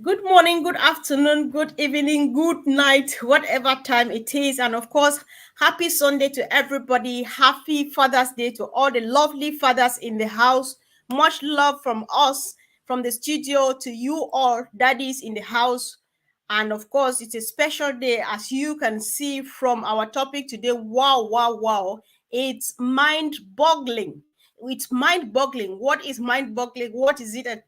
Good morning, good afternoon, good evening, good night, whatever time it is. And of course, happy Sunday to everybody. Happy Father's Day to all the lovely fathers in the house. Much love from us, from the studio to you all, daddies in the house. And of course, it's a special day, as you can see from our topic today. Wow, wow, wow. It's mind boggling. It's mind boggling. What is mind boggling? What is it at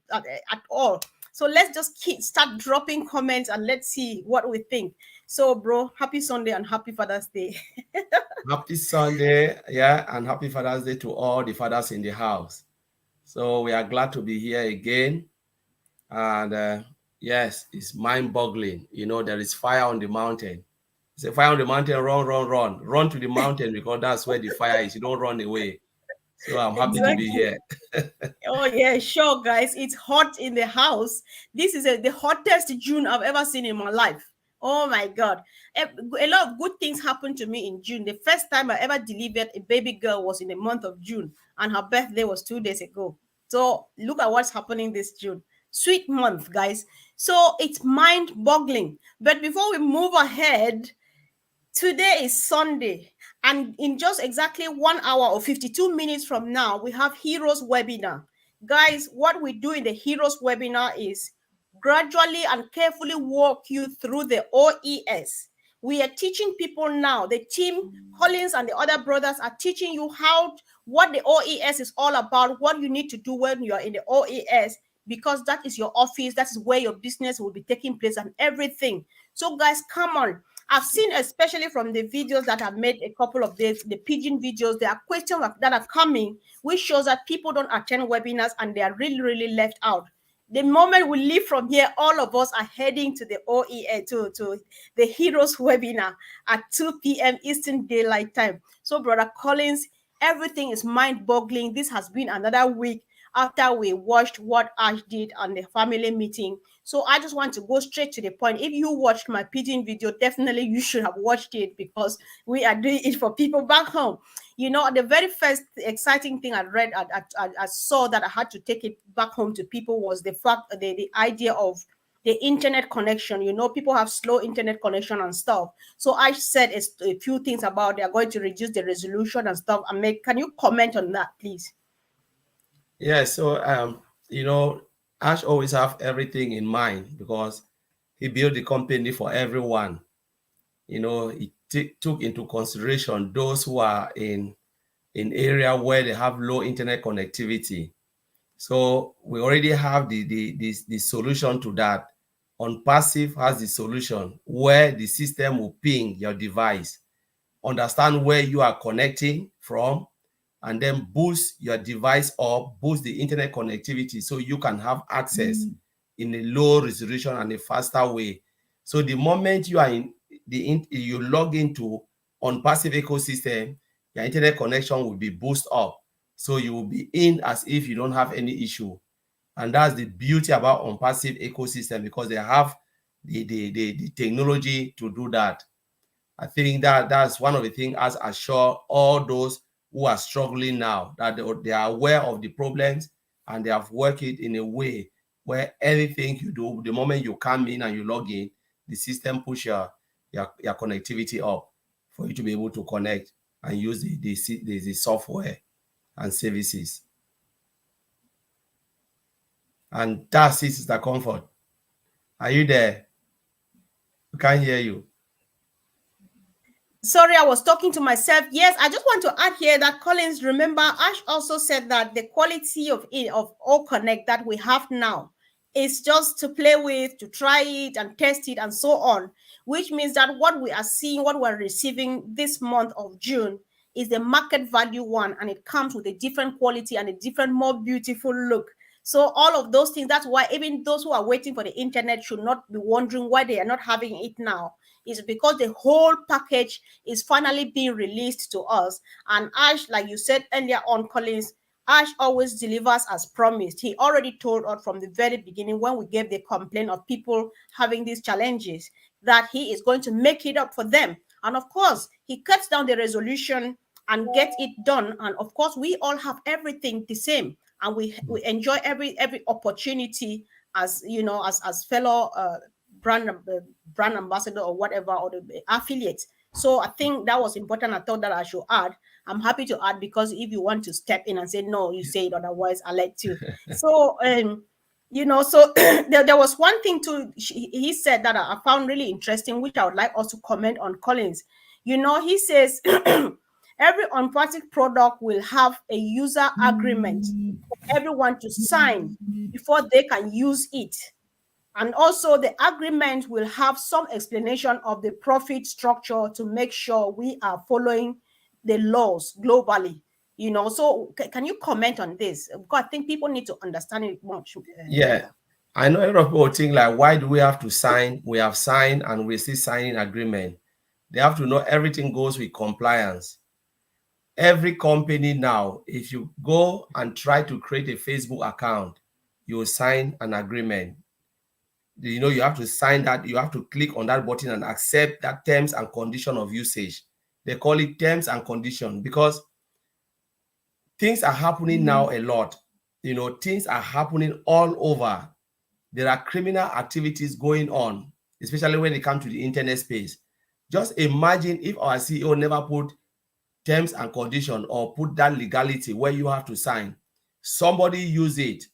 all? So let's just start dropping comments and let's see what we think. So, bro, happy Sunday and happy Father's Day. Happy Sunday, yeah, and happy Father's Day to all the fathers in the house. So we are glad to be here again. And yes, it's mind-boggling. There is fire on the mountain. It's a fire on the mountain, run, run, run. Run to the mountain because that's where the fire is. You don't run away. So I'm happy to be Exactly. here. Oh yeah, sure, guys. It's hot in the house. This is the hottest June I've ever seen in my life. Oh my God. A lot of good things happened to me in June. The first time I ever delivered a baby girl was in the month of June, and her birthday was 2 days ago. So look at what's happening this June. Sweet month, guys. So it's mind boggling. But before we move ahead, today is Sunday, and in just exactly 1 hour or 52 minutes from now, we have Heroes webinar. Guys, what we do in the Heroes webinar is gradually and carefully walk you through the OES. We are teaching people now. The team, Collins and the other brothers, are teaching you what the OES is all about, what you need to do when you are in the OES, because that is your office, that is where your business will be taking place and everything. So, guys, come on. I've seen, especially from the videos that I've made a couple of days, the pigeon videos, there are questions that are coming, which shows that people don't attend webinars and they are really, really left out. The moment we leave from here, all of us are heading to the OEA, to the Heroes webinar at 2 p.m. Eastern Daylight Time. So, Brother Collins, everything is mind boggling. This has been another week after we watched what Ash did on the family meeting. So I just want to go straight to the point. If you watched my pigeon video, definitely you should have watched it, because we are doing it for people back home. The very first exciting thing I read, I saw that I had to take it back home to people, was the fact, the idea of the internet connection. People have slow internet connection and stuff. So I said a few things about they are going to reduce the resolution and stuff. And can you comment on that, please? Yeah, so Ash always have everything in mind because he built the company for everyone. He took into consideration those who are in area where they have low internet connectivity. So we already have the solution to that. OnPassive has the solution where the system will ping your device, understand where you are connecting from, and then boost your device up, boost the internet connectivity so you can have access in a low resolution and a faster way. So the moment you are you log into OnPassive ecosystem, your internet connection will be boosted up. So you will be in as if you don't have any issue. And that's the beauty about OnPassive ecosystem, because they have the technology to do that. I think that's one of the things as assure all those who are struggling now that they are aware of the problems, and they have worked it in a way where anything you do, the moment you come in and you log in, the system push your connectivity up for you to be able to connect and use the software and services. And that's Sister Comfort. Are you there? We can't hear you. Sorry, I was talking to myself. Yes, I just want to add here that Collins, remember, Ash also said that the quality of All Connect that we have now is just to play with, to try it and test it and so on, which means that what we are seeing, what we're receiving this month of June, is the market value one, and it comes with a different quality and a different, more beautiful look. So all of those things, that's why even those who are waiting for the internet should not be wondering why they are not having it now. Is because the whole package is finally being released to us. And Ash, like you said earlier on, Collins, Ash always delivers as promised. He already told us from the very beginning, when we gave the complaint of people having these challenges, that he is going to make it up for them. And of course, he cuts down the resolution and gets it done. And of course, we all have everything the same, and we enjoy every opportunity as you know, as fellow brand ambassador or whatever, or the affiliate. So I think that was important. I thought that I should add. I'm happy to add, because if you want to step in and say no, you say it, otherwise I'll let you. So so there was one thing too he said that I found really interesting, which I would like us to comment on, Collins. He says every unpackaged product will have a user agreement for everyone to sign before they can use it. And also, the agreement will have some explanation of the profit structure to make sure we are following the laws globally. So can you comment on this? Because I think people need to understand it much Yeah, better. I know a lot of people think like, why do we have to sign? We have signed and we're still signing agreement. They have to know everything goes with compliance. Every company now, if you go and try to create a Facebook account, you will sign an agreement. You have to sign that. You have to click on that button and accept that terms and condition of usage. They call it terms and condition because things are happening now a lot. Things are happening all over. There are criminal activities going on, especially when it comes to the internet space. Just imagine if our CEO never put terms and condition or put that legality where you have to sign. Somebody use it,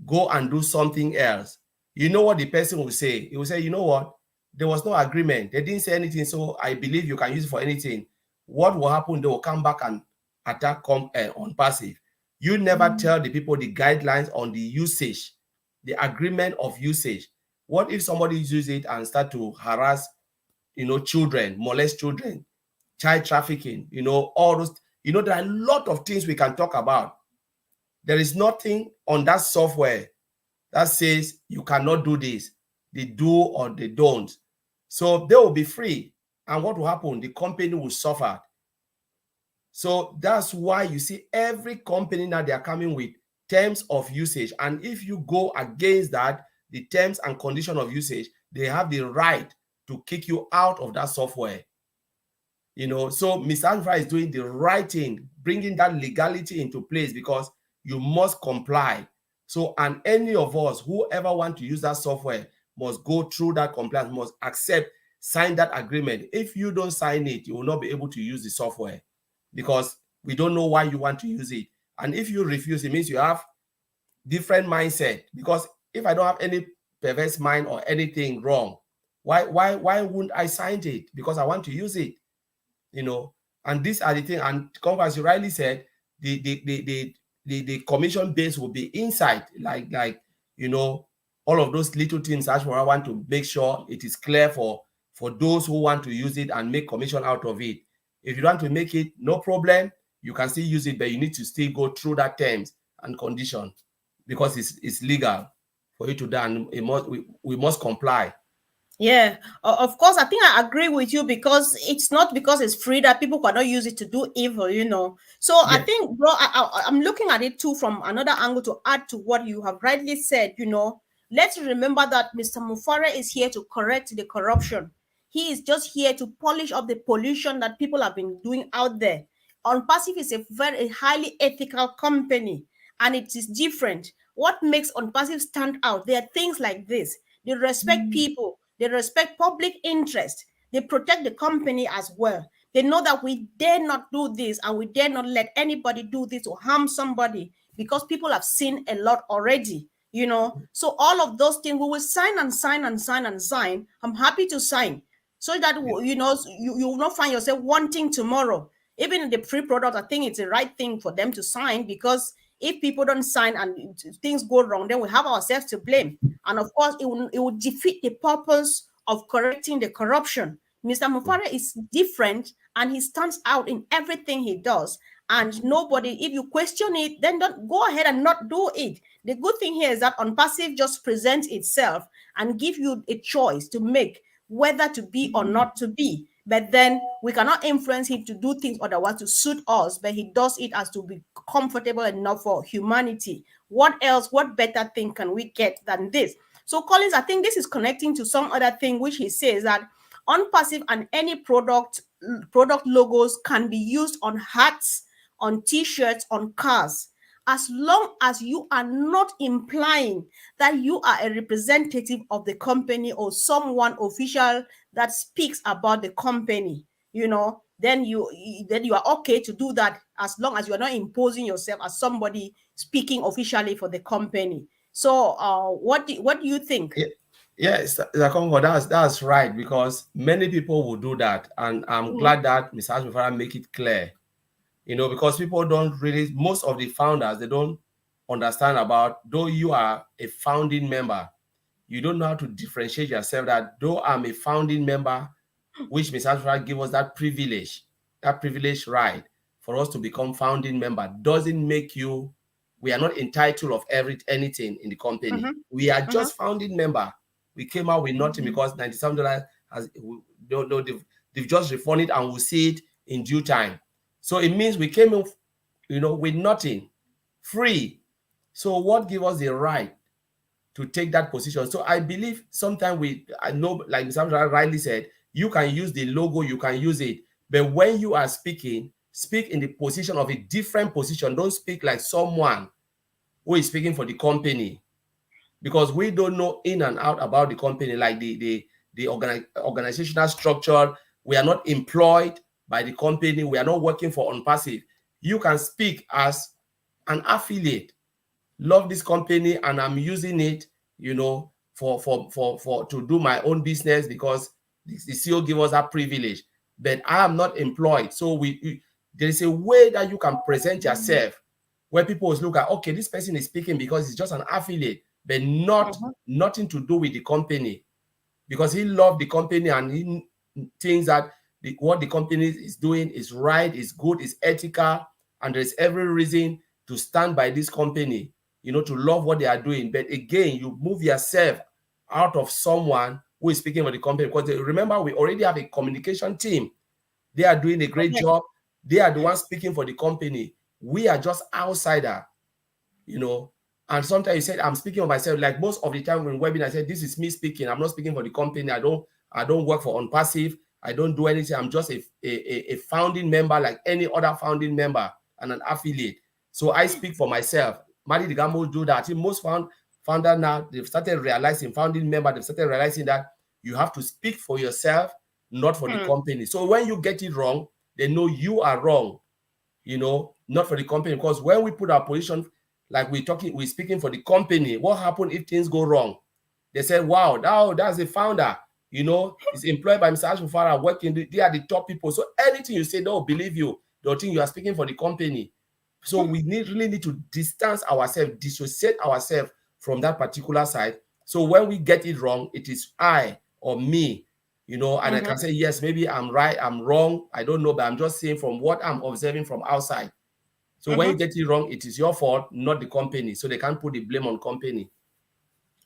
go and do something else. You know what the person will say? He will say, you know what? There was no agreement. They didn't say anything, so I believe you can use it for anything. What will happen? They will come back and attack on passive. You never tell the people the guidelines on the usage, the agreement of usage. What if somebody uses it and start to harass, children, molest children, child trafficking, all those, there are a lot of things we can talk about. There is nothing on that software that says you cannot do this. They do or they don't. So they will be free. And what will happen? The company will suffer. So that's why you see every company now, they are coming with terms of usage. And if you go against that, the terms and condition of usage, they have the right to kick you out of that software. So Mr. Alpha is doing the right thing, bringing that legality into place because you must comply. So, and any of us, whoever want to use that software, must go through that compliance, must accept, sign that agreement. If you don't sign it, you will not be able to use the software because we don't know why you want to use it. And if you refuse, it means you have different mindset. Because if I don't have any perverse mind or anything wrong, why wouldn't I sign it? Because I want to use it. And these are the things. And as you rightly said, the commission base will be inside, like all of those little things. That's what I want to make sure it is clear for those who want to use it and make commission out of it. If you want to make it, no problem, you can still use it, but you need to still go through that terms and condition because it's legal for you to do, and we must comply. Yeah, of course, I think I agree with you, because it's not because it's free that people cannot use it to do evil. So I Yes. think, bro, I'm looking at it too from another angle to add to what you have rightly said. Let's remember that Mr. Mufare is here to correct the corruption. He is just here to polish up the pollution that people have been doing out there. OnPassive is a very highly ethical company, and it is different. What makes OnPassive stand out? There are things like this. They respect people. They respect public interest. They protect the company as well. They know that we dare not do this, and we dare not let anybody do this or harm somebody, because people have seen a lot already. So all of those things, we will sign and sign and sign and sign. I'm happy to sign, so that you will not find yourself wanting tomorrow. Even in the free product, I think it's the right thing for them to sign, because if people don't sign and things go wrong, then we have ourselves to blame. And of course, it will defeat the purpose of correcting the corruption. Mr. Mufare is different, and he stands out in everything he does. And nobody, if you question it, then don't go ahead and not do it. The good thing here is that OnPassive just presents itself and give you a choice to make whether to be or not to be. But then we cannot influence him to do things otherwise to suit us, but he does it as to be comfortable enough for humanity. What else, what better thing can we get than this? So, Collins, I think this is connecting to some other thing which he says that OnPassive and any product logos can be used on hats, on t-shirts, on cars. as long as you are not implying that you are a representative of the company or someone official that speaks about the company, then you are okay to do that, as long as you are not imposing yourself as somebody speaking officially for the company. So what do you think? Ye- Yes, Zakongo, that's right, because many people will do that, and I'm Mhm, glad that Mr. Ashmufara make it clear. Because people don't really, most of the founders, they don't understand about, though you are a founding member, you don't know how to differentiate yourself, that though I'm a founding member, which Mr. Ashmufara give us that privilege right for us to become founding member, doesn't make you, we are not entitled of anything in the company. mhm, We are mhm, just founding member. We came out with nothing because $97 has, they've just refunded, and we'll see it in due time. So it means we came in, with nothing, free. So what give us the right to take that position? So I believe sometimes I know, like Mr. rightly said, you can use the logo, you can use it, but when you are speaking, speak in the position of a different position. Don't speak like someone who is speaking for the company, because we don't know in and out about the company, like the organizational structure. We are not employed by the company. We are not working for ONPASSIVE. You can speak as an affiliate. Love this company, and I'm using it, for to do my own business, because the CEO give us that privilege. But I am not employed. So there is a way that you can present yourself where people will look at, okay, this person is speaking because he's just an affiliate, but mhm, nothing to do with the company, because he loved the company, and he thinks that what the company is doing is right, is good, is ethical, and there's every reason to stand by this company, to love what they are doing. But again, you move yourself out of someone who is speaking for the company, because remember, we already have a communication team. They are doing a great correct. job. They are the ones speaking for the company. We are just outsider, you know. And sometimes you said, I'm speaking of myself. Like most of the time when webinar, I said, this is me speaking. I'm not speaking for the company. I don't work for ONPASSIVE. I don't do anything. I'm just a founding member, like any other founding member, and an affiliate. So I speak for myself. Madi Digamo do that. I think most founder now, they've started realizing, founding member, they've started realizing that you have to speak for yourself, not for the Hmm, company. So when you get it wrong, they know you are wrong, not for the company. Because when we put our position, like we're speaking for the company, what happened if things go wrong? They said, wow, that's the founder, is employed by Mr. Ashmufara, working, they are the top people. So anything you say, they'll believe you. They'll think you are speaking for the company. So we really need to distance ourselves, dissociate ourselves from that particular side. So when we get it wrong, it is I or me, and I mhm, can say, yes, maybe I'm right, I'm wrong, I don't know, but I'm just saying from what I'm observing from outside. So when you mhm. get it wrong, it is your fault, not the company. So they can't put the blame on company.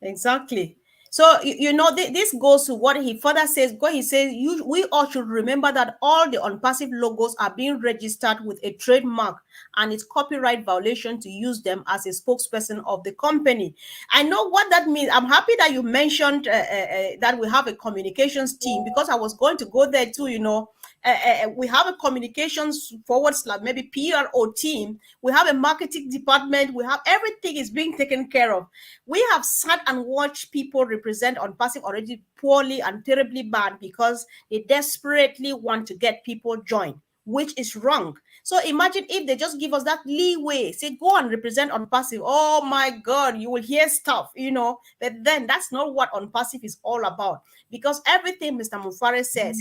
Exactly. So this goes to what he further says. God, he says, we all should remember that all the ONPASSIVE logos are being registered with a trademark, and it's copyright violation to use them as a spokesperson of the company. I know what that means. I'm happy that you mentioned that we have a communications team, because I was going to go there too. We have a communications forward slash maybe PRO team. We have a marketing department. We have everything is being taken care of. We have sat and watched people represent ONPASSIVE already poorly and terribly bad, because they desperately want to get people joined, which is wrong. So imagine if they just give us that leeway, say, go and represent ONPASSIVE. Oh my God, you will hear stuff. But then that's not what ONPASSIVE is all about, because everything Mr. Mufare says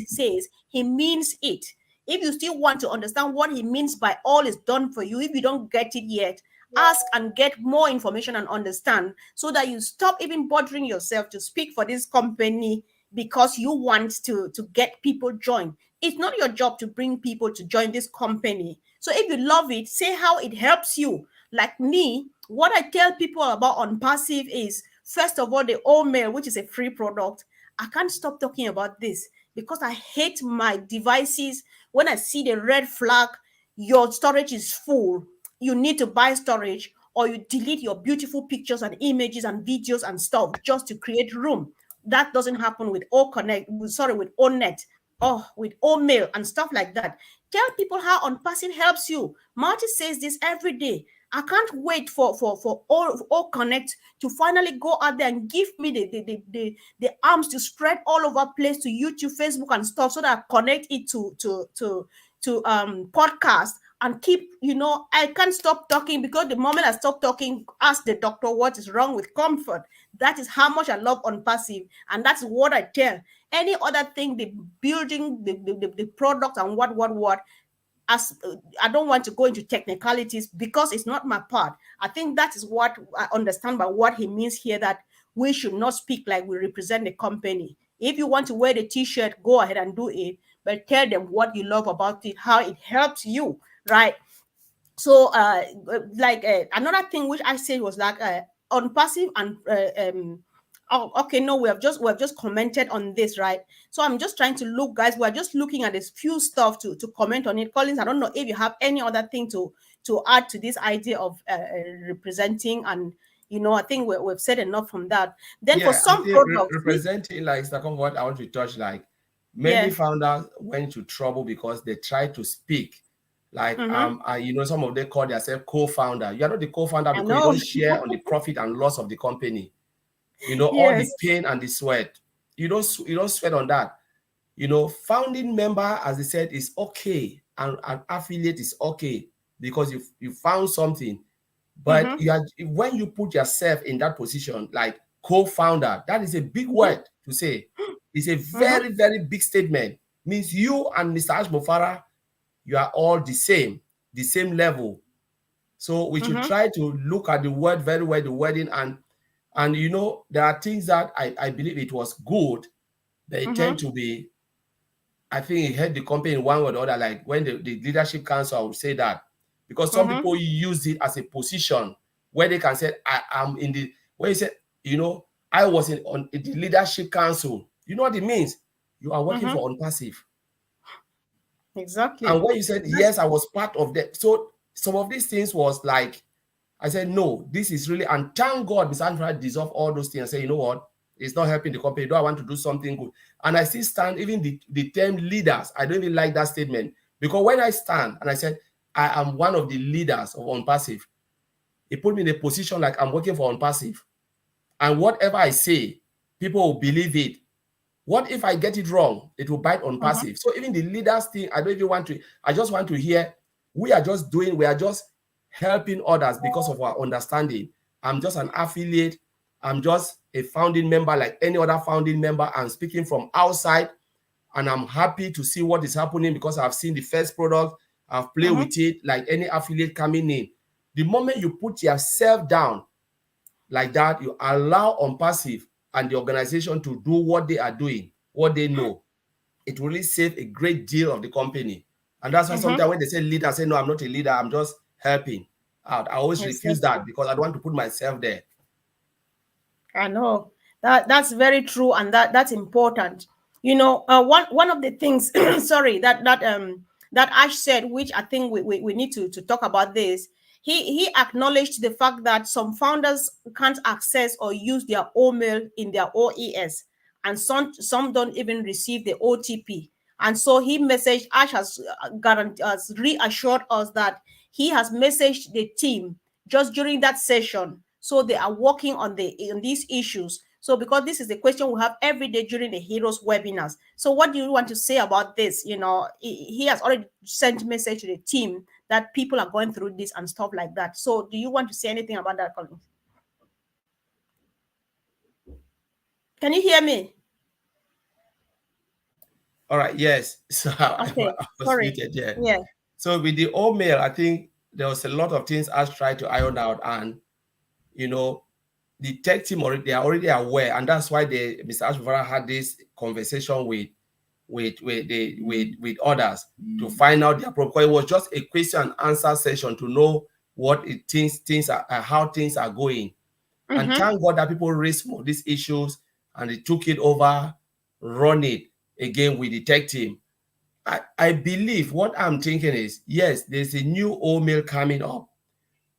he means it. If you still want to understand what he means by all is done for you, if you don't get it yet, ask and get more information and understand, so that you stop even bothering yourself to speak for this company because you want to get people joined. It's not your job to bring people to join this company. So if you love it, say how it helps you. Like me, what I tell people about ONPASSIVE is, first of all, the mail, which is a free product. I can't stop talking about this, because I hate my devices when I see the red flag, your storage is full, you need to buy storage, or you delete your beautiful pictures and images and videos and stuff just to create room. That doesn't happen with with ONET, or with OMail and stuff like that. Tell people how ONPASSIVE helps you. Marty says this every day. I can't wait for all connect to finally go out there and give me the arms to spread all over place to YouTube, Facebook, and stuff, so that I connect it to podcast and keep, I can't stop talking, because the moment I stop talking, ask the doctor what is wrong with comfort. That is how much I love on passive, and that's what I tell. Any other thing, the building, the product, and what, as I don't want to go into technicalities because it's not my part. I think that is what I understand by what he means here, that we should not speak like we represent the company. If you want to wear the t-shirt, go ahead and do it, but tell them what you love about it, how it helps you, right? So like another thing which I said was like on passive and oh, okay, no, we have just commented on this, right? So I'm just trying to look, guys, we're just looking at this few stuff to comment on it. Collins, I don't know if you have any other thing to add to this idea of representing, and I think we've said enough from that. Then for Yeah, I some think products, representing, like second what I want to touch, like many yeah. founders went into trouble because they tried to speak. Like Mm-hmm. some of them call themselves co-founder. You are not the co-founder I because you know. don't share on the profit and loss of the company. All the Yes. pain and the sweat. You don't sweat on that. Founding member, as I said, is okay, and an affiliate is okay because you found something. But Mm-hmm. when you put yourself in that position, like co-founder, that is a big Mm-hmm. word to say. It's a Mm-hmm. very, very big statement. Means you and Mr. Ashmofara, you are all the same level. So we should Mm-hmm. try to look at the word very well, the wording, and there are things that I believe it was good. They tend Mm-hmm. to be, I think it helped the company in one way or the other, like when the leadership council, I would say that. Because some Mm-hmm. people use it as a position where they can say, I am in the, when you say, I was in the leadership council. You know what it means? You are working Mm-hmm. for ONPASSIVE. And Exactly. when you said, That's yes, I was part of that. So some of these things was like, I said, no, this is really, and thank God, Mr. Andrew dissolve all those things and say, you know what, it's not helping the company. Do I want to do something good? And I still stand, even the term leaders, I don't even like that statement. Because when I stand and I said, I am one of the leaders of ONPASSIVE, it put me in a position like I'm working for ONPASSIVE. And whatever I say, people will believe it. What if I get it wrong? It will bite on mm-hmm. passive. So even the leaders thing, I don't even want to, I just want to hear, we are just helping others because of our understanding. I'm just an affiliate. I'm just a founding member like any other founding member. I'm speaking from outside and I'm happy to see what is happening because I've seen the first product. I've played Mm-hmm. with it like any affiliate coming in. The moment you put yourself down like that, you allow ONPASSIVE and the organization to do what they are doing, what they know. It will really save a great deal of the company. And that's why Mm-hmm. sometimes when they say leader, I say, no, I'm not a leader, I'm just helping out. I always refuse Exactly. that because I don't want to put myself there. I know that's very true, and that's important. One of the things, sorry, that Ash said, which I think we need to talk about this. He acknowledged the fact that some founders can't access or use their email in their OES, and some don't even receive the OTP. And so he messaged, Ash has reassured us that he has messaged the team just during that session, so they are working on these issues. So because this is the question we have every day during the heroes webinars, so what do you want to say about this? He has already sent message to the team that people are going through this and stuff like that. So do you want to say anything about that, Colin? Can you hear me? All right, yes. So Okay, I was sorry. muted, yeah. Yeah. So with the old mail, I think there was a lot of things I tried to iron out, and you know, the tech team already they are already aware, and that's why Mr. Ashvara had this conversation with others to find out their problem. It was just a question and answer session to know what it things are how things are going. And Mm-hmm. thank God that people raised some of these issues and they took it over, run it again with the tech team. I believe what I'm thinking is yes, there's a new old mail coming up,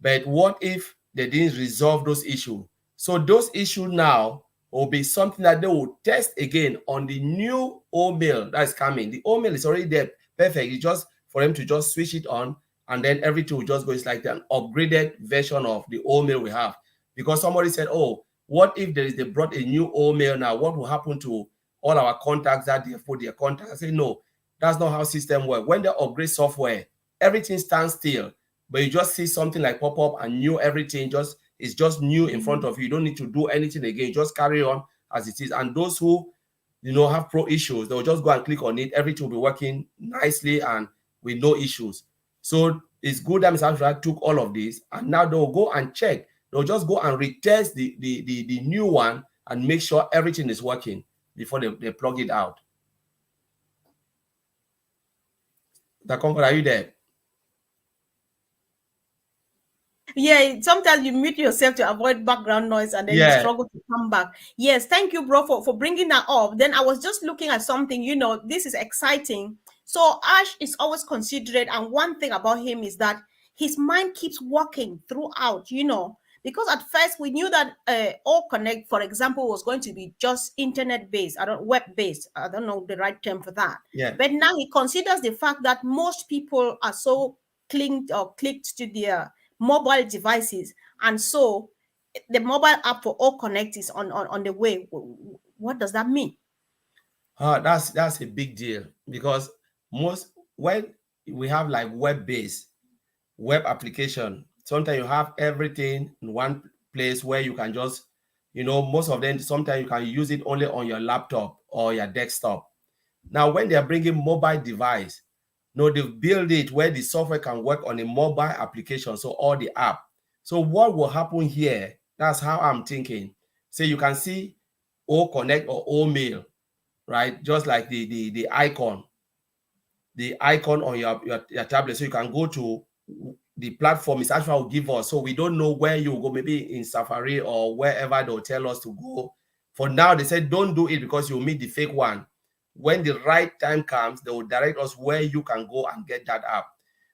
but what if they didn't resolve those issues? So those issues now will be something that they will test again on the new old mail that's coming. The old mail is already there, perfect. It's just for them to just switch it on and then everything will just go. It's like an upgraded version of the old mail we have. Because somebody said, oh, what if they brought a new old mail now? What will happen to all our contacts that they put their contacts? I say, no, that's not how system work. When they upgrade software, everything stands still, but you just see something like pop up and new everything just is just new in front of you. You don't need to do anything again. You just carry on as it is. And those who have pro issues, they'll just go and click on it. Everything will be working nicely and with no issues. So it's good that Mr. Amstrad took all of this, and now they'll go and check. They'll just go and retest the new one and make sure everything is working before they plug it out. The comfort, are you there? Yeah, sometimes you mute yourself to avoid background noise and then you Yeah. struggle to come back. Yes, thank you, bro, for bringing that up. Then I was just looking at something, this is exciting. So Ash is always considerate, and one thing about him is that his mind keeps working throughout, because at first we knew that All Connect, for example, was going to be just internet based, web based. I don't know the right term for that. Yeah. But now he considers the fact that most people are so clicked to their mobile devices, and so the mobile app for All Connect is on the way. What does that mean? That's a big deal, because when we have like web-based web application, sometimes you have everything in one place where you can just, most of them, sometimes you can use it only on your laptop or your desktop. Now, when they are bringing mobile device, they've built it where the software can work on a mobile application, so all the app. So what will happen here? That's how I'm thinking. So you can see O Connect or O Mail, right? Just like the icon on your tablet. So you can go to the platform is actually will give us. So we don't know where you go, maybe in Safari or wherever they'll tell us to go. For now, they said don't do it because you'll meet the fake one. When the right time comes, they will direct us where you can go and get that app.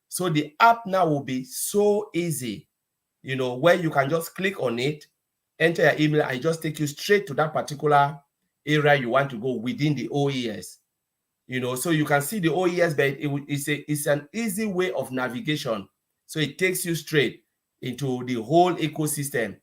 So the app now will be so easy, where you can just click on it, enter your email, and just take you straight to that particular area you want to go within the OES. So you can see the OES, but it's an easy way of navigation. So it takes you straight into the whole ecosystem.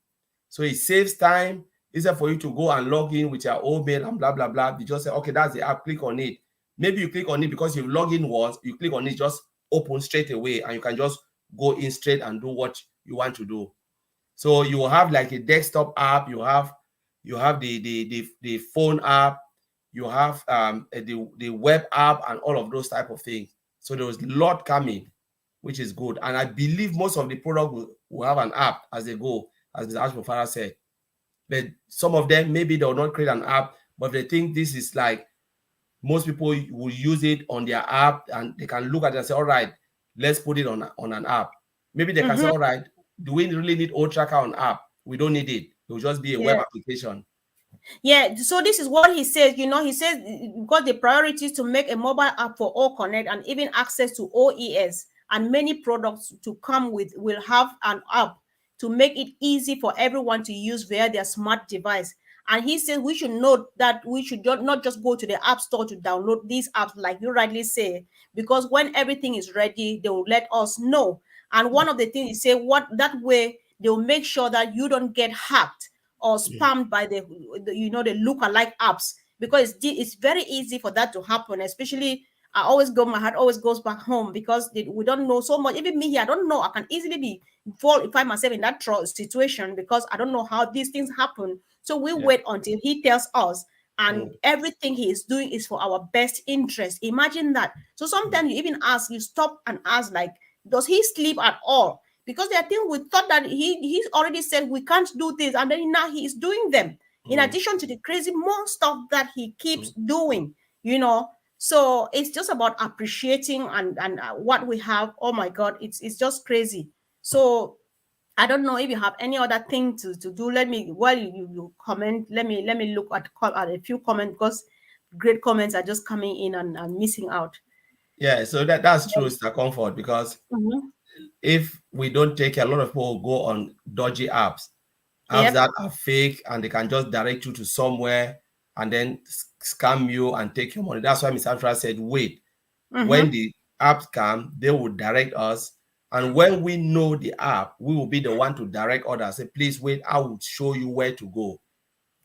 So it saves time. Easier for you to go and log in with your old mail and blah, blah, blah. You just say, okay, that's the app, click on it. Maybe you click on it because you've logged in once, you click on it, just open straight away, and you can just go in straight and do what you want to do. So you will have like a desktop app, you have the phone app, you have the web app and all of those type of things. So there was a lot coming, which is good. And I believe most of the product will have an app as they go, as Mr. Ashmofara said. But some of them, maybe they will not create an app, but they think this is like, most people will use it on their app and they can look at it and say, all right, let's put it on an app. Maybe they can say, all right, do we really need old tracker on app? We don't need it. It will just be a web application. Yeah, so this is what he says. He says got the priorities to make a mobile app for All Connect and even access to OES, and many products to come with will have an app to make it easy for everyone to use via their smart device. And he says we should note that we should not just go to the app store to download these apps, like you rightly say, because when everything is ready, they will let us know. And one of the things he said, what that way they'll make sure that you don't get hacked or spammed by the look-alike apps, because it's very easy for that to happen. Especially, my heart always goes back home because we don't know so much. Even me here, I don't know. I can easily find myself in that situation because I don't know how these things happen. So we wait until he tells us, and everything he is doing is for our best interest. Imagine that. So sometimes you stop and ask, like, does he sleep at all? Because there are things we thought that he's already said we can't do this, and then now he is doing them. In addition to the crazy more stuff that he keeps doing, So it's just about appreciating and what we have. Oh my God, it's just crazy. So I don't know if you have any other thing to do. Let me, while you comment, let me look at a few comments, because great comments are just coming in and missing out. Yeah, so that's true, Mr. Comfort, because if we don't take care, a lot of people go on dodgy apps Yep. that are fake, and they can just direct you to somewhere and then scam you and take your money. That's why Mr. Afra said, wait, when the apps come, they will direct us And when we know the app, we will be the one to direct others. Say, please wait, I will show you where to go,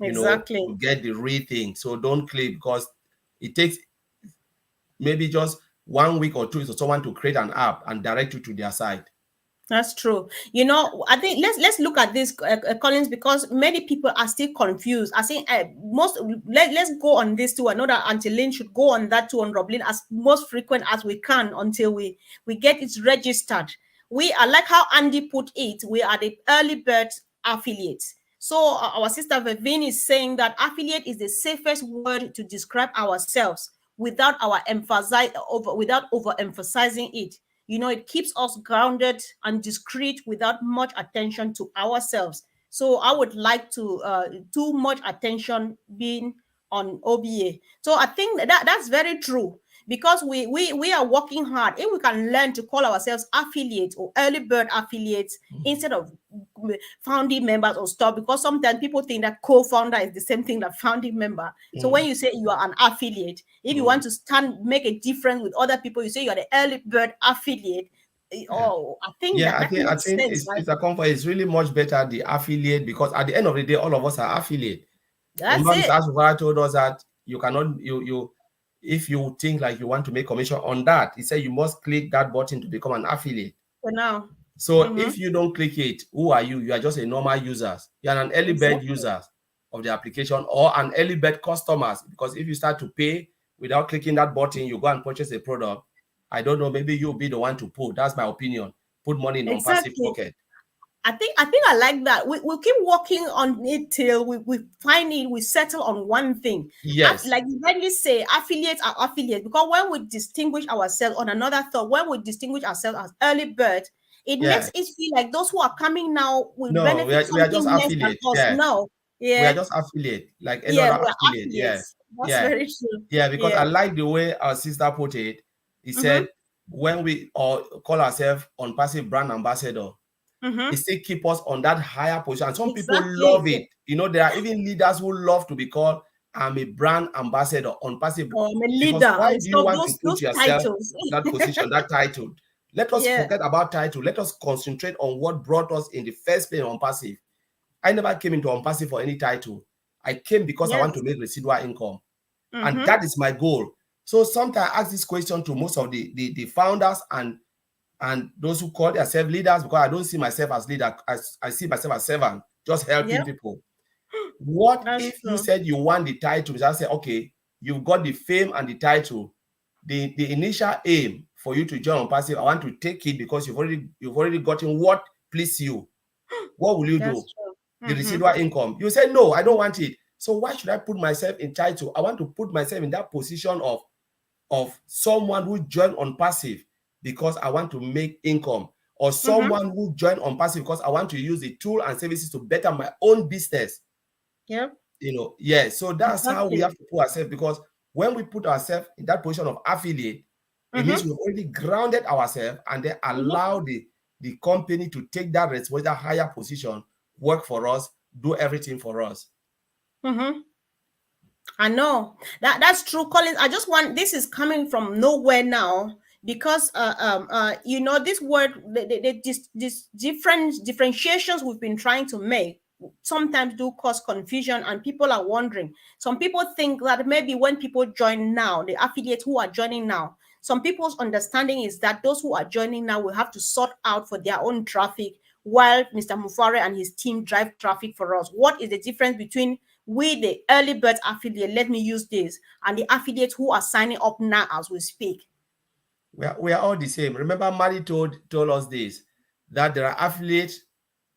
Exactly. to get the real thing. So don't click, because it takes maybe just 1 week or two for someone to create an app and direct you to their site. That's true. You know, I think let's look at this, Collins, because many people are still confused. I think let's go on this too. I know that Auntie Lynn should go on that too on Roblin as most frequent as we can until we get it registered. We are like how Andy put it. We are the early bird affiliates. So our sister Vivine is saying that affiliate is the safest word to describe ourselves without without overemphasizing it. You know, it keeps us grounded and discreet without much attention to ourselves. So I would like to too much attention being on OBA. So I think that's very true, because we are working hard. If we can learn to call ourselves affiliates or early bird affiliates instead of founding members or stuff, because sometimes people think that co-founder is the same thing that founding member. So when you say you are an affiliate, if you want to make a difference with other people, you say you are the early bird affiliate. Yeah. Oh, I think Yeah, that I that think I makes think sense, it's right? it's a comfort. It's really much better the affiliate, because at the end of the day, all of us are affiliate. That's Remember, Mr. it. Asufara told us that you cannot you if you think like you want to make commission on that, he said you must click that button to become an affiliate. For now. So Mm-hmm. if you don't click it, who are you? You are just a normal user. You are an early bird Exactly. user of the application, or an early bird customers. Because if you start to pay without clicking that button, you go and purchase a product. I don't know. Maybe you'll be the one to put. That's my opinion. Put money in passive Exactly. pocket. I think I like that. We'll keep working on it till we find it, we settle on one thing. Yes. Like you rightly say, affiliates are affiliates, because when we distinguish ourselves on another thought, when we distinguish ourselves as early bird, it makes Yeah. it feel like those who are coming now will No, benefit we are just something less than affiliate. us. Yeah. No. We are Yeah. just affiliate, like any Yeah, other we are affiliate. Yeah. affiliates. That's Yeah. very true. Yeah. Because Yeah. I like the way our sister put it. He Mm-hmm. said, when we or call ourselves on passive brand ambassador, it Mm-hmm. still keep us on that higher position. And some people Exactly. love it. There are even leaders who love to be called, I'm a brand ambassador on passive. I'm a Because leader why and do you stuff. want to Those put yourself titles. that position, that title? Let us Yeah. forget about title. Let us concentrate on what brought us in the first place on passive. I never came into ONPASSIVE for any title. I came because I want to Yes. make residual income. And Mm-hmm. that is my goal. So sometimes I ask this question to most of the founders and those who call themselves leaders, because I don't see myself as leader. I see myself as servant, just helping Yep. people. What That's if you true. said you want the title? Just say, okay, you've got the fame and the title. The initial aim for you to join ONPASSIVE, I want to take it because you've already gotten what please you. What will you That's do? true. The Mm-hmm. residual income. You say, no, I don't want it. So why should I put myself in title? I want to put myself in that position of someone who joined on passive because I want to make income, or Mm-hmm. someone who joined on passive because I want to use the tool and services to better my own business. Yep. Yeah. So that's how we Exactly. have to put ourselves, because when we put ourselves in that position of affiliate, it means Mm-hmm. we've already grounded ourselves and then Mm-hmm. allow the company to take that responsibility, that higher position, work for us, do everything for us. Mm-hmm. I know that's true, Collins. I just want this is coming from nowhere now, because this word, this different differentiations we've been trying to make sometimes do cause confusion, and people are wondering. Some people think that maybe when people join now, the affiliates who are joining now, some people's understanding is that those who are joining now will have to sort out for their own traffic, while Mr. Mufare and his team drive traffic for us. What is the difference between we, the early bird affiliate, let me use this, and the affiliates who are signing up now as we speak? We are all the same. Remember, Mari told us this, that there are affiliates,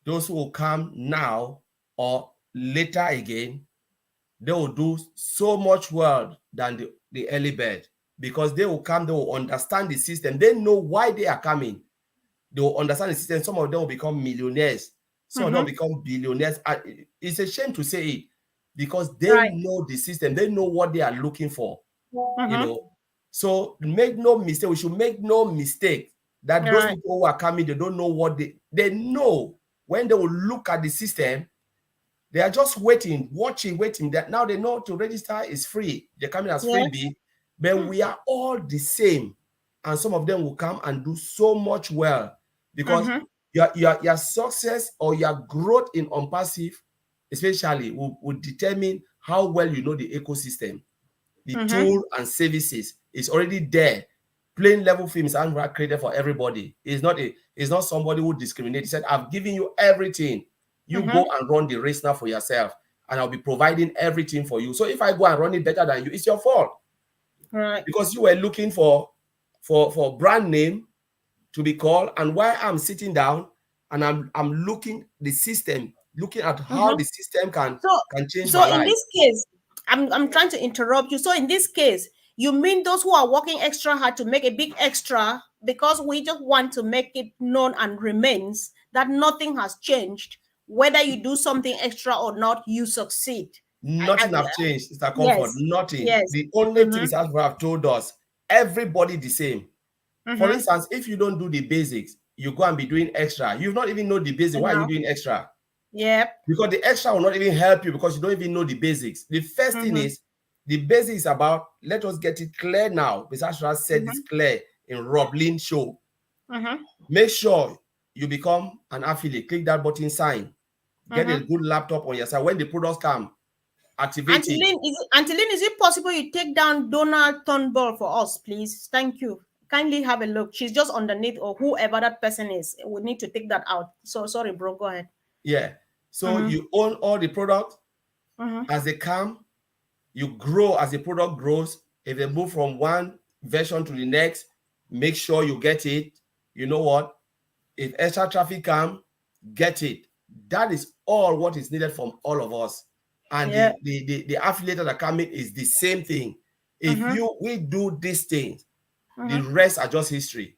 those who will come now or later again, they will do so much well than the early bird, because they will come, they will understand the system, they know why they are coming, they will understand the system. Some of them will become millionaires, some of them will Mm-hmm. become billionaires. It's a shame to say it, because they Right. know the system, they know what they are looking for. you Mm-hmm. know so make no mistake, we should make no mistake that those Right. people who are coming, they don't know what they know. When they will look at the system, they are just waiting, watching, waiting. That now they know to register is free. They're coming as Yes. freebie, but we are all the same. And some of them will come and do so much well. because Mm-hmm. your success or your growth in unpassive, especially, will determine how well you know the ecosystem, the Mm-hmm. tool and services is already there. Plain level films aren't created for everybody. It's not somebody who discriminates. He said, I've given you everything. You go Mm-hmm. and run the race now for yourself, and I'll be providing everything for you. So if I go and run it better than you, it's your fault Right. because you were looking for brand name to be called. And while I'm sitting down and I'm looking the system, looking at how Mm-hmm. the system So, can change my so in life. this case, I'm trying to interrupt you. So in this case, you mean those who are working extra hard to make a big extra because we just want to make it known and remains that nothing has changed. Whether you do something extra or not, you succeed. I Nothing have changed, Mr. Comfort. yes, Nothing. yes. The only Mm-hmm. things that have told us, everybody the same. For Mm-hmm. instance, if you don't do the basics, you go and be doing extra. You've not even know the basics. And Why are you now, doing extra? yep. Because the extra will not even help you because you don't even know the basics. The first thing Mm-hmm. is the basics about, let us get it clear now. Mr. Ashra said this Mm-hmm. clear in Rob Lynn show. Mm-hmm. Make sure you become an affiliate. Click that button, sign. Get a Mm-hmm. good laptop on your side. When the products come, activate it. Antolin, is it possible you take down Donald Turnbull for us, please? Thank you. Kindly have a look. She's just underneath, or whoever that person is. We need to take that out. So sorry, bro. Go ahead. Yeah. So Mm-hmm. you own all the product Mm-hmm. as they come, you grow as the product grows. If they move from one version to the next, make sure you get it. You know what? If extra traffic come, get it. That is all what is needed from all of us. And Yeah. the affiliate that are coming is the same thing. If Mm-hmm. we do these things, the Mm-hmm. rest are just history.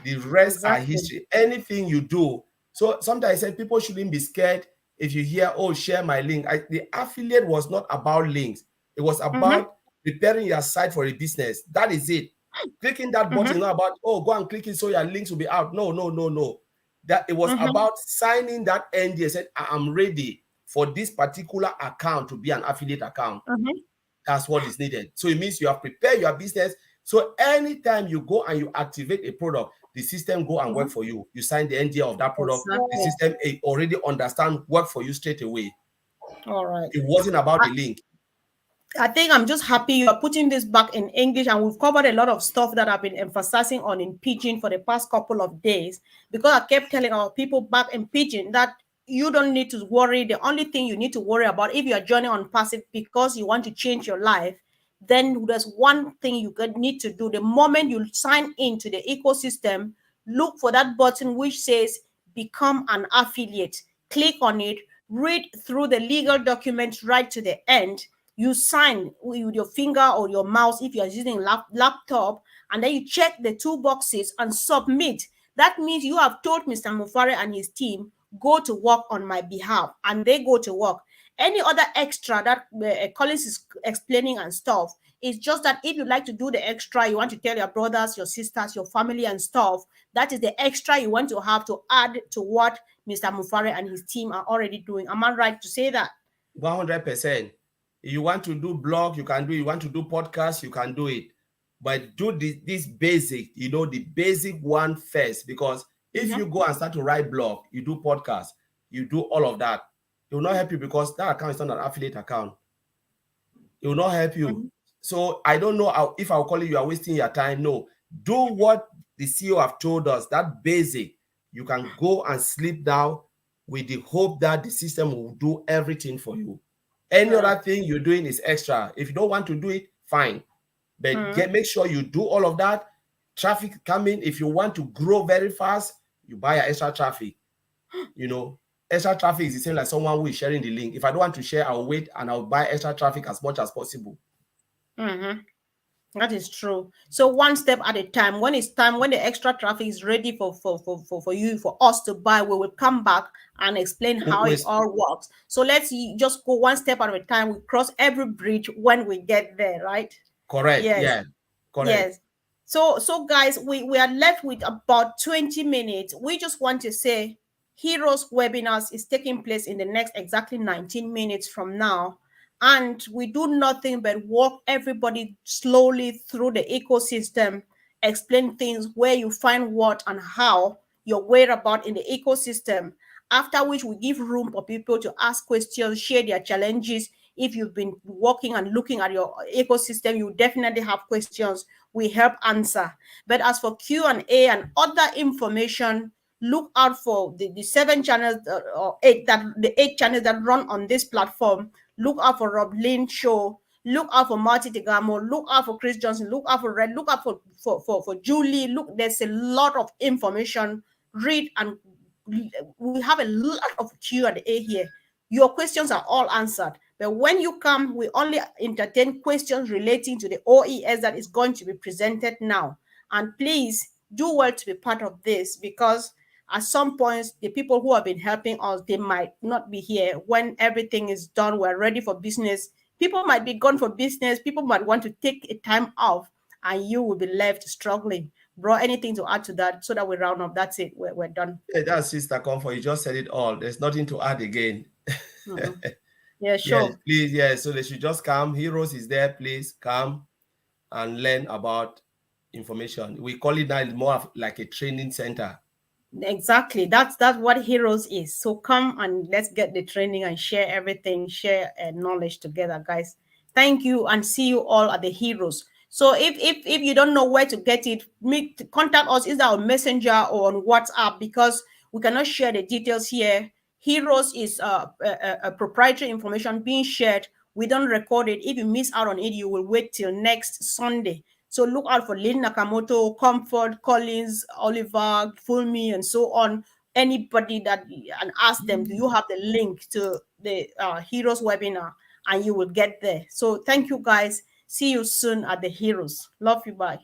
The rest are Exactly. history. Anything you do. So sometimes I said people shouldn't be scared if you hear, oh, share my link. The affiliate was not about links. It was Mm-hmm. about preparing your site for a business. That is it. Clicking that button is Mm-hmm. not about, oh, go and click it so your links will be out. No, no, no, no. That it was Mm-hmm. about signing that NDA. Said, I am ready for this particular account to be an affiliate account. Mm-hmm. That's what is needed. So it means you have prepared your business. So anytime you go and you activate a product, the system go and work Mm-hmm. for you. You sign the NDA of that product. The Exactly. system already understand work for you straight away. All right. It wasn't about the link. I think I'm just happy you are putting this back in English, and we've covered a lot of stuff that I've been emphasizing on in Pidgin for the past couple of days because I kept telling our people back in Pidgin that you don't need to worry. The only thing you need to worry about if you are joining on passive because you want to change your life, then there's one thing need to do. The moment you sign into the ecosystem, look for that button which says become an affiliate. Click on it, read through the legal documents right to the end. You sign with your finger or your mouse if you're using laptop, and then you check the two boxes and submit. That means you have told Mr. Mufare and his team, go to work on my behalf, and they go to work. Any other extra that Collins is explaining and stuff, it's just that if you like to do the extra, you want to tell your brothers, your sisters, your family and stuff, that is the extra you want to have to add to what Mr. Mufare and his team are already doing. Am I right to say that? 100%. You want to do blog, you can do it. You want to do podcast, you can do it. But do this basic, the basic one first. Because if Mm-hmm. you go and start to write blog, you do podcast, you do all of that, it will not help you because that account is not an affiliate account. It will not help you. Mm-hmm. So I don't know if I'll call you are wasting your time. No, do what the CEO have told us. That basic, you can go and sleep now with the hope that the system will do everything for you. Any Right. other thing you're doing is extra. If you don't want to do it, fine. But Mm-hmm. make sure you do all of that. Traffic coming. If you want to grow very fast, you buy your extra traffic. Extra traffic is the same like someone who is sharing the link. If I don't want to share, I'll wait and I'll buy extra traffic as much as possible. Mm-hmm. That is true. So one step at a time. When it's time, when the extra traffic is ready for you, for us to buy, we will come back and explain how it Always all works. So let's just go one step at a time. We cross every bridge when we get there, right? correct. Yes. Yeah, correct. Yes. So guys, we are left with about 20 minutes. We just want to say Heroes webinars is taking place in the next exactly 19 minutes from now. And we do nothing but walk everybody slowly through the ecosystem, explain things where you find what and how your whereabouts in the ecosystem. After which, we give room for people to ask questions, share their challenges. If you've been working and looking at your ecosystem, you definitely have questions. We help answer. But as for Q&A and other information, look out for the 7 channels or eight, that the 8 channels that run on this platform. Look out for Rob Lynn Show. Look out for Marty Tegamo. Look out for Chris Johnson. Look out for Red. Look out for Julie. Look, there's a lot of information. Read, and we have a lot of Q&A here. Your questions are all answered. But when you come, we only entertain questions relating to the OES that is going to be presented now. And please do well to be part of this, because at some points, the people who have been helping us, they might not be here. When everything is done, we're ready for business. People might be gone for business. People might want to take a time off, and you will be left struggling. Bro, anything to add to that so that we round up? That's it. We're done. Yeah, that's Sister Comfort. You just said it all. There's nothing to add again. Mhm. Yeah, Yes, sure. please. Yeah, so they should just come. Heroes is there. Please come and learn about information. We call it now more of like a training center. Exactly. That's what Heroes is. So come and let's get the training and share everything, share knowledge together, guys. Thank you, and see you all at the Heroes. So if you don't know where to get it, contact us either on Messenger or on WhatsApp, because we cannot share the details here. Heroes is a proprietary information being shared. We don't record it. If you miss out on it, you will wait till next Sunday. So look out for Lynn Nakamoto, Comfort, Collins, Oliver, Fulmi, and so on. Anybody that, and ask them, do you have the link to the Heroes webinar? And you will get there. So thank you, guys. See you soon at the Heroes. Love you. Bye.